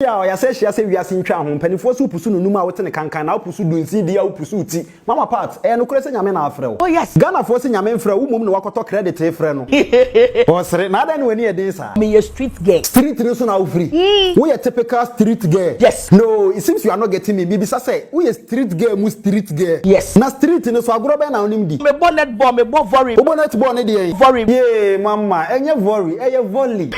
Yeah, ya say we are seeing twa ho panifo so pusu no numa wote ne kankan na pusu dunsi dia pusu ti mama part no kure se nyame na afrɛ. Oh yes, Ghana for se nyame mfrɛ wo mom ne wakoto credit e frɛ no. Osre na da ne wani e den sa. Me a street girl. Street no so na wo free. We a typical street girl. Yes. No, it seems you are not getting me. Bibi say we a street girl mu street girl. Yes. Na street no so agoro be na onim di. Me bonnet ball, me bo volley. O bonnet ball ne dey. Volley. Yeah, mama, enye volley, volley.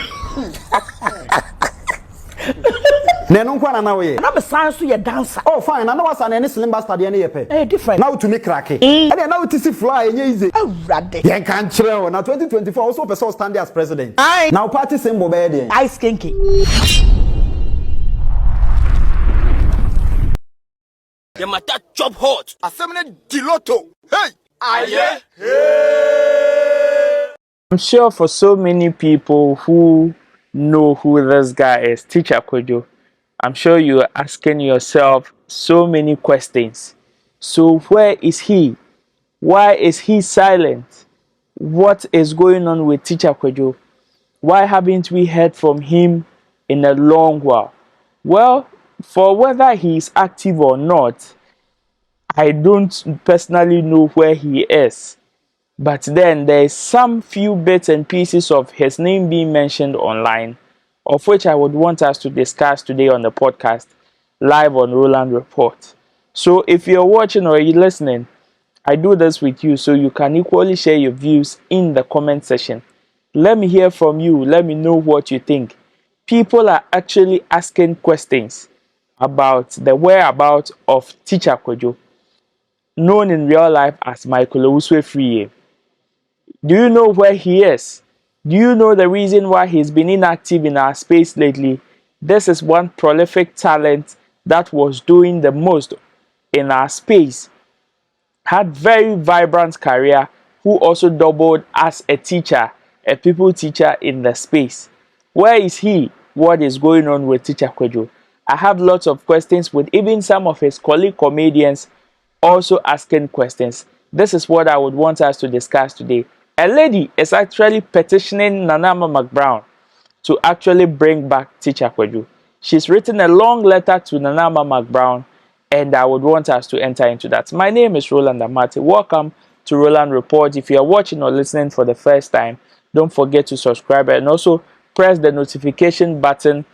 Nenu kwa na we. Na me san so ye dancer. Oh fine, na was an any slim bastard ye na yepe. Eh different. Now to me crack. And then now to see fly enye easy. Awrade. Ye can chire na 2024 also person stand as president. Now party symbol be there. Ice kinky. The matter chop hot. Assembly diloto. Hey! Aye! I'm sure for so many people who know who this guy is, Teacher Kwadwo, I'm sure you're asking yourself so many questions. So where is he? Why is he silent? What is going on with Teacher Kwadwo? Why haven't we heard from him in a long while? Well, for whether he is active or not, I don't personally know where he is. But then there is some few bits and pieces of his name being mentioned online, of which I would want us to discuss today on the podcast, live on Roland Report. So if you're watching or you're listening, I do this with you so you can equally share your views in the comment section. Let me hear from you. Let me know what you think. People are actually asking questions about the whereabouts of Teacher Kwadwo, known in real life as Michael Owusu-Efriye. Do you know where he is? Do you know the reason why he's been inactive in our space lately? This is one prolific talent that was doing the most in our space. Had very vibrant career, who also doubled as a teacher, a people teacher in the space. Where is he? What is going on with Teacher Kwadwo? I have lots of questions with even some of his colleague comedians also asking questions. This is what I would want us to discuss today. A lady is actually petitioning Nanama McBrown to actually bring back Teacher Kwadwo. She's written a long letter to Nanama McBrown, and I would want us to enter into that. My name is Roland Amartey. Welcome to Roland Report. If you are watching or listening for the first time, don't forget to subscribe and also press the notification button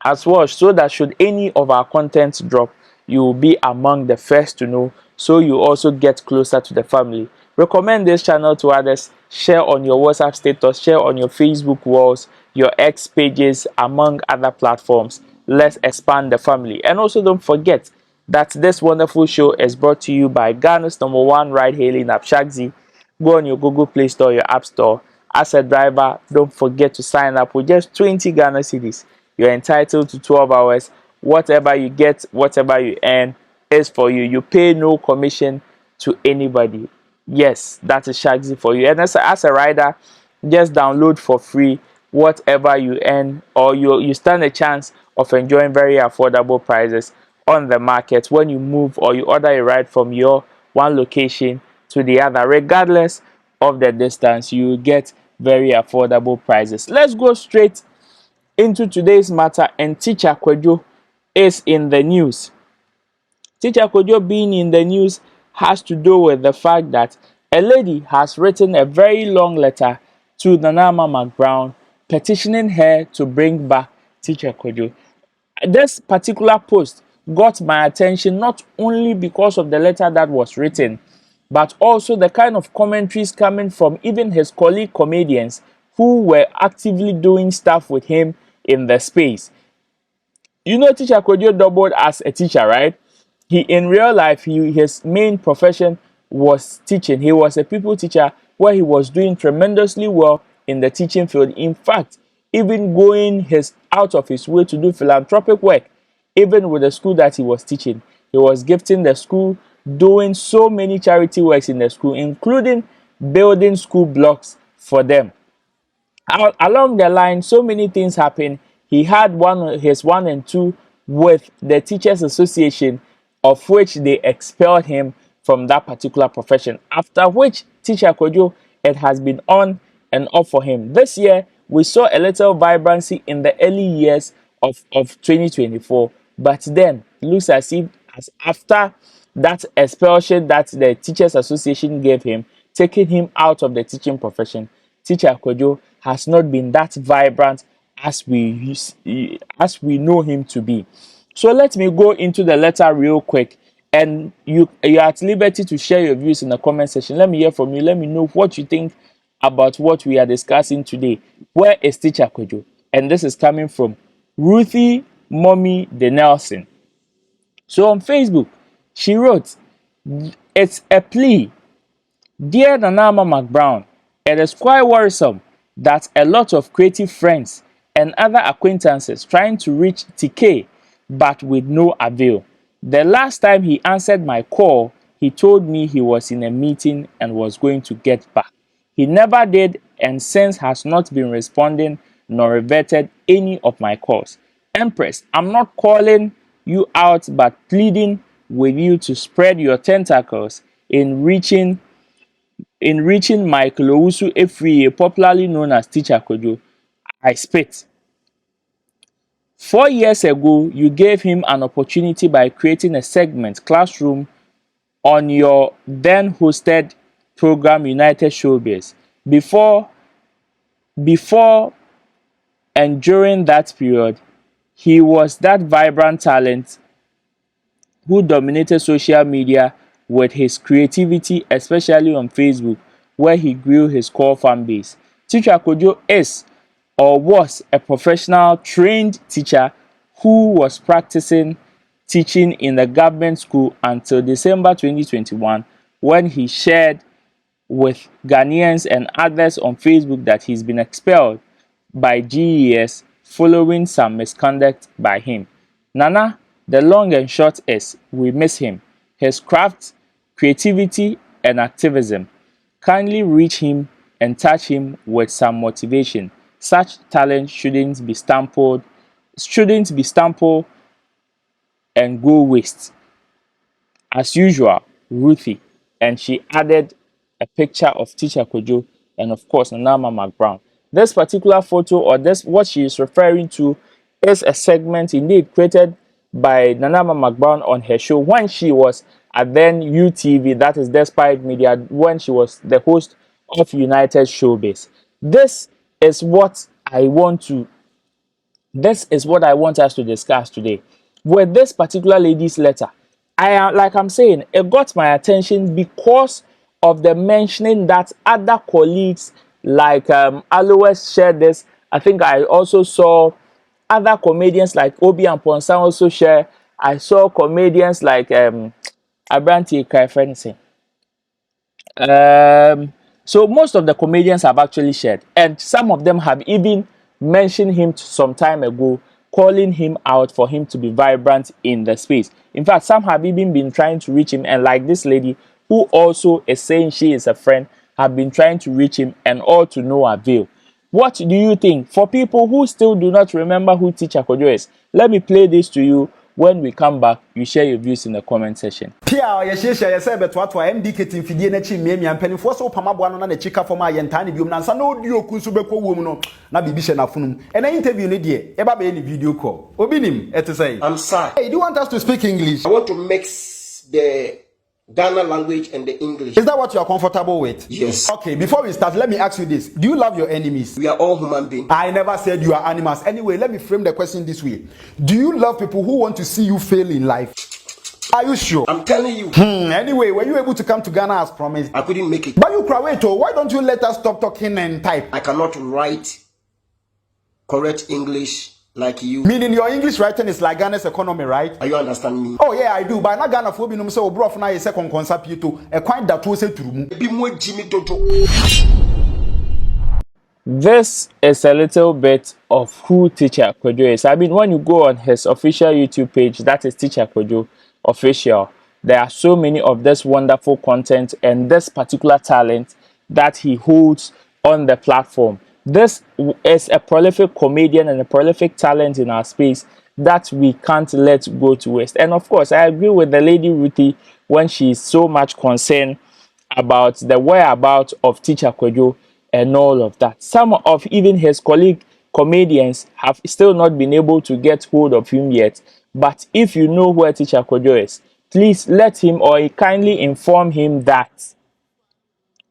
as well, so that should any of our contents drop, you will be among the first to know, so you also get closer to the family. Recommend this channel to others, share on your WhatsApp status, share on your Facebook walls, your X pages, among other platforms. Let's expand the family. And also don't forget that this wonderful show is brought to you by Ghana's #1 ride-hailing app, Shagzy. Go on your Google Play Store, your App Store. As a driver, don't forget to sign up with just 20 Ghana cedis. You're entitled to 12 hours. Whatever you get, whatever you earn is for you. You pay no commission to anybody. Yes, that is Shagzy for you. And as a rider, just download for free whatever you earn, or you stand a chance of enjoying very affordable prices on the market when you move or you order a ride from your one location to the other. Regardless of the distance, you will get very affordable prices. Let's go straight into today's matter, and Teacher Kwadwo is in the news. Teacher Kwadwo being in the news has to do with the fact that a lady has written a very long letter to Nanama McBrown petitioning her to bring back Teacher Kwadwo. This particular post got my attention not only because of the letter that was written, but also the kind of commentaries coming from even his colleague comedians who were actively doing stuff with him in the space. You know, Teacher Kwadwo doubled as a teacher, right? In real life, his main profession was teaching. He was a people teacher where he was doing tremendously well in the teaching field. In fact, even going out of his way to do philanthropic work, even with the school that he was teaching. He was gifting the school, doing so many charity works in the school, including building school blocks for them. Along the line, so many things happened. He had his 1 and 2 with the Teachers Association, of which they expelled him from that particular profession. After which, Teacher Kwadwo, it has been on and off for him. This year, we saw a little vibrancy in the early years of 2024. But then it looks as if as after that expulsion that the Teachers Association gave him, taking him out of the teaching profession, Teacher Kwadwo has not been that vibrant as we know him to be. So let me go into the letter real quick, and you're at liberty to share your views in the comment section. Let me hear from you. Let me know what you think about what we are discussing today. Where is Teacher Kwadwo? And this is coming from Ruthie Mommy De Nelson. So on Facebook, she wrote, "It's a plea. Dear Nanama McBrown, it is quite worrisome that a lot of creative friends and other acquaintances trying to reach TK, but with no avail. The last time he answered my call, he told me he was in a meeting and was going to get back. He never did, and since has not been responding nor reverted any of my calls. Empress, I'm not calling you out but pleading with you to spread your tentacles in reaching Michael Owusu Efriye, popularly known as Teacher Kwadwo. I spit. 4 years ago, you gave him an opportunity by creating a segment, Classroom, on your then hosted program United Showbiz. Before and during that period, he was that vibrant talent who dominated social media with his creativity, especially on Facebook, where he grew his core fan base. Teacher Kwadwo is or was a professional trained teacher who was practicing teaching in the government school until December 2021, when he shared with Ghanaians and others on Facebook that he's been expelled by GES following some misconduct by him. Nana, the long and short is, we miss him, his craft, creativity, and activism. Kindly reach him and touch him with some motivation. Such talent shouldn't be stampled and go waste. As usual, Ruthie." And she added a picture of Teacher Kwadwo and of course Nanama McBrown. This particular photo, or this what she is referring to, is a segment indeed created by Nanama McBrown on her show when she was at then UTV, that is Despite Media, when she was the host of United Showbiz. This is what I want us to discuss today. With this particular lady's letter, I'm saying, it got my attention because of the mentioning that other colleagues like Alois shared this. I think I also saw other comedians like Obi and Ponsan also share. I saw comedians like Amartey Kafensi. So most of the comedians have actually shared, and some of them have even mentioned him some time ago, calling him out for him to be vibrant in the space. In fact, some have even been trying to reach him, and like this lady who also is saying she is a friend, have been trying to reach him and all to no avail. What do you think? For people who still do not remember who Teacher Kwadwo is, let me play this to you. When we come back, you share your views in the comment section. Pia ya shesha ya sebe twatwa MDK timfidie na chi miamia mpanifo so pamabo ano na ne chika foma yentane biom na nsa na odi okunsu bekwo wom no na bibihye na funum. Ena interview ne de e ba be ni video call. Obi nim ete say. I'm sorry. Hey, do you want us to speak English? I want to mix the Ghana language and the English. Is that what you are comfortable with? Yes. Okay, before we start, let me ask you this. Do you love your enemies? We are all human beings. I never said you are animals. Anyway, let me frame the question this way. Do you love people who want to see you fail in life? Are you sure? I'm telling you. Anyway, were you able to come to Ghana as promised? I couldn't make it. But you Kwadwo, why don't you let us stop talking and type? I cannot write correct English like you. Meaning your English writing is like Ghana's economy, right? Are you understanding me? Oh yeah, I do. But not Ghana for binum say obro na yese konkonsa pieto. E kwan that wo say turumu. Ebi mo Jimmy Dojo. This is a little bit of who Teacher Kwadwo is. I mean, when you go on his official YouTube page, that is Teacher Kwadwo Official, there are so many of this wonderful content and this particular talent that he holds on the platform. This is a prolific comedian and a prolific talent in our space that we can't let go to waste. And of course, I agree with the lady Ruthie when she is so much concerned about the whereabouts of Teacher Kwadwo and all of that. Some of even his comedians have still not been able to get hold of him yet. But if you know where Teacher Kwadwo is, please let him or kindly inform him that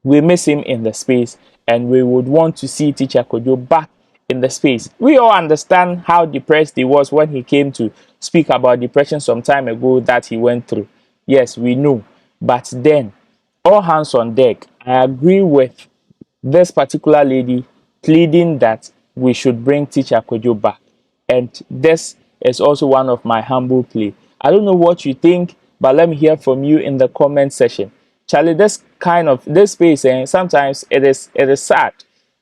we miss him in the space and we would want to see Teacher Kwadwo back in the space. We all understand how depressed he was when he came to speak about depression some time ago that he went through. Yes, we know. But then, all hands on deck. I agree with this particular lady pleading that we should bring Teacher Kwadwo back. And this is also one of my humble plea. I don't know what you think, but let me hear from you in the comment section. Charlie, this space, and sometimes it is sad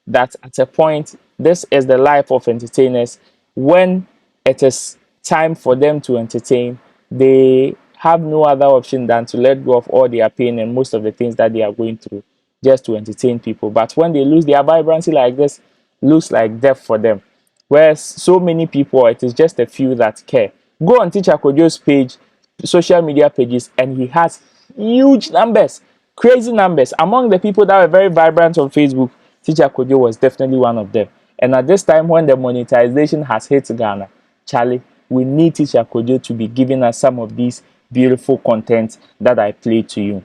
that at a point, this is the life of entertainers. When it is time for them to entertain, they have no other option than to let go of all their pain and most of the things that they are going through just to entertain people. But when they lose their vibrancy like this, looks like death for them. Whereas so many people, it is just a few that care. Go on Teacher Kwadwo's page, social media pages, and he has huge numbers, crazy numbers. Among the people that were very vibrant on Facebook, Teacher Kwadwo was definitely one of them. And at this time when the monetization has hit Ghana, Charlie, we need Teacher Kwadwo to be giving us some of these beautiful content that I played to you.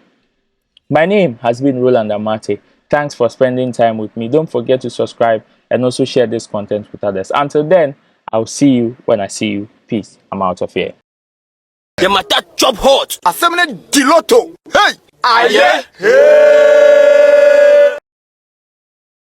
My name has been Roland Amartey. Thanks for spending time with me. Don't forget to subscribe and also share this content with others. Until then, I'll see you when I see you. Peace. I'm out of here. The matter chop hot. Assembly Diloto. Hey! Aye. Hey.